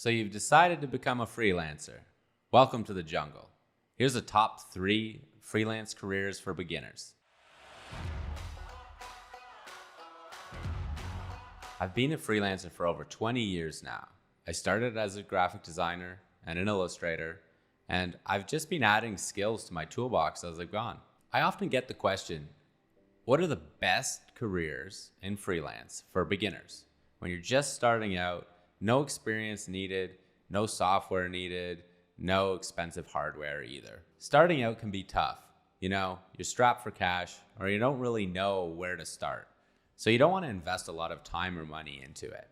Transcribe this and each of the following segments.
So you've decided to become a freelancer. Welcome to the jungle. Here's the top 3 freelance careers for beginners. I've been a freelancer for over 20 years now. I started as a graphic designer and an illustrator, and I've just been adding skills to my toolbox as I've gone. I often get the question, what are the best careers in freelance for beginners? When you're just starting out, no experience needed, no software needed, no expensive hardware either. Starting out can be tough. You're strapped for cash or you don't really know where to start. So you don't want to invest a lot of time or money into it.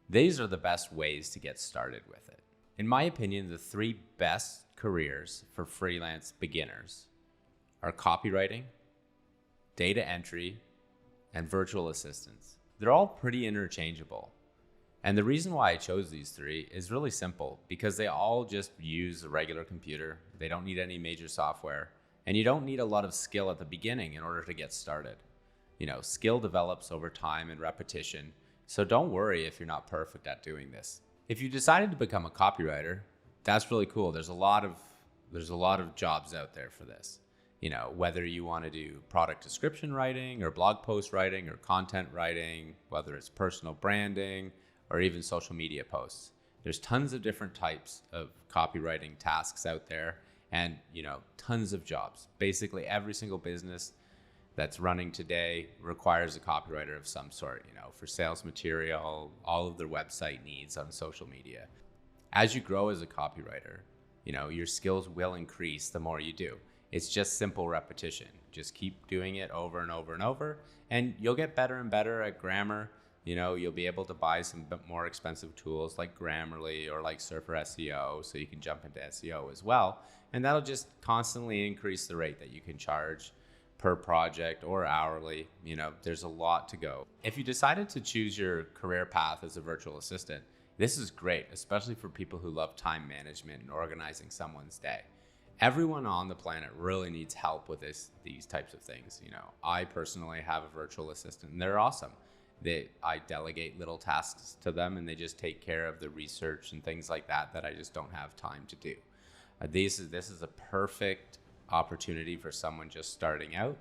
These are the best ways to get started with it. In my opinion, the 3 best careers for freelance beginners are copywriting, data entry, and virtual assistants. They're all pretty interchangeable. And the reason why I chose these 3 is really simple, because they all just use a regular computer. They don't need any major software, and you don't need a lot of skill at the beginning in order to get started. Skill develops over time and repetition, so don't worry if you're not perfect at doing this. If you decided to become a copywriter, that's really cool. There's a lot of jobs out there for this. Whether you want to do product description writing or blog post writing or content writing, whether it's personal branding or even social media posts. There's tons of different types of copywriting tasks out there and, tons of jobs. Basically every single business that's running today requires a copywriter of some sort, for sales material, all of their website needs on social media. As you grow as a copywriter, your skills will increase the more you do. It's just simple repetition. Just keep doing it over and over and over, and you'll get better and better at grammar. You'll be able to buy some bit more expensive tools like Grammarly or like Surfer SEO, so you can jump into SEO as well. And that'll just constantly increase the rate that you can charge per project or hourly. There's a lot to go. If you decided to choose your career path as a virtual assistant, this is great, especially for people who love time management and organizing someone's day. Everyone on the planet really needs help with these types of things. I personally have a virtual assistant and they're awesome. I delegate little tasks to them and they just take care of the research and things like that I just don't have time to do. This is a perfect opportunity for someone just starting out,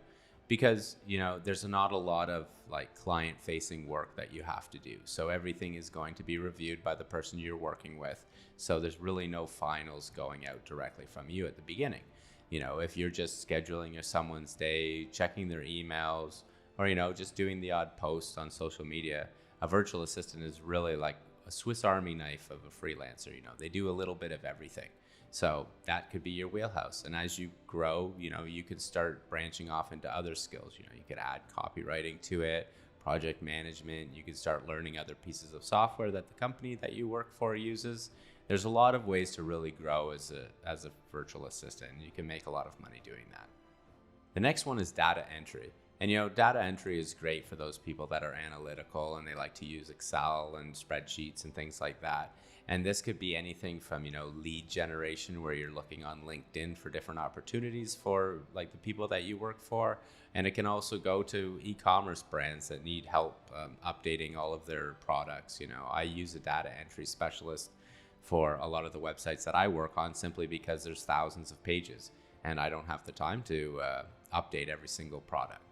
because there's not a lot of client facing work that you have to do. So everything is going to be reviewed by the person you're working with. So there's really no finals going out directly from you at the beginning. If you're just scheduling someone's day, checking their emails, or just doing the odd post on social media, a virtual assistant is really like a Swiss Army knife of a freelancer. They do a little bit of everything. So that could be your wheelhouse. And as you grow, you could start branching off into other skills. You could add copywriting to it, project management. You could start learning other pieces of software that the company that you work for uses. There's a lot of ways to really grow as a virtual assistant. You can make a lot of money doing that. The next one is data entry. And data entry is great for those people that are analytical and they like to use Excel and spreadsheets and things like that. And this could be anything from, lead generation, where you're looking on LinkedIn for different opportunities for the people that you work for. And it can also go to e-commerce brands that need help updating all of their products. I use a data entry specialist for a lot of the websites that I work on, simply because there's thousands of pages and I don't have the time to update every single product.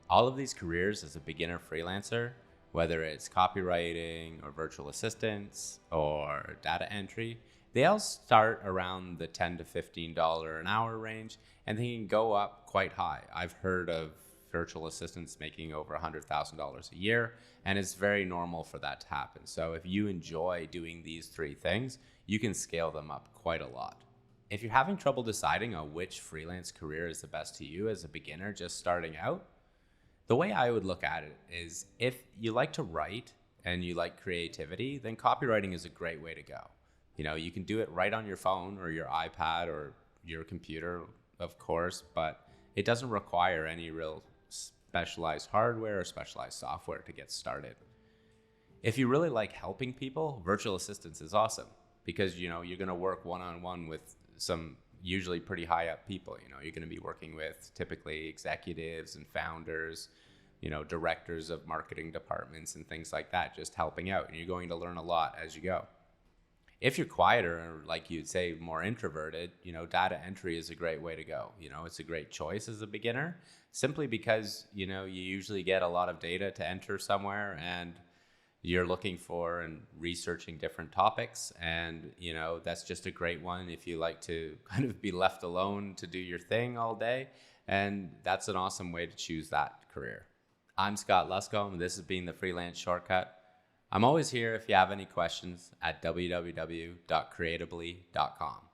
All of these careers as a beginner freelancer, whether it's copywriting or virtual assistants or data entry, they all start around the $10 to $15 an hour range, and they can go up quite high. I've heard of virtual assistants making over $100,000 a year, and it's very normal for that to happen. So if you enjoy doing these 3 things, you can scale them up quite a lot. If you're having trouble deciding on which freelance career is the best to you as a beginner just starting out, the way I would look at it is, if you like to write and you like creativity, then copywriting is a great way to go. You can do it right on your phone or your iPad or your computer, of course, but it doesn't require any real specialized hardware or specialized software to get started. If you really like helping people, virtual assistants is awesome, because you're going to work one-on-one with some usually pretty high up people. You're going to be working with typically executives and founders, directors of marketing departments and things like that, just helping out. And you're going to learn a lot as you go. If you're quieter or like you'd say more introverted, data entry is a great way to go. It's a great choice as a beginner simply because, you usually get a lot of data to enter somewhere and you're looking for and researching different topics. And, that's just a great one if you like to kind of be left alone to do your thing all day. And that's an awesome way to choose that career. I'm Scott Luscombe. This has been the Freelance Shortcut. I'm always here if you have any questions at www.creatively.com.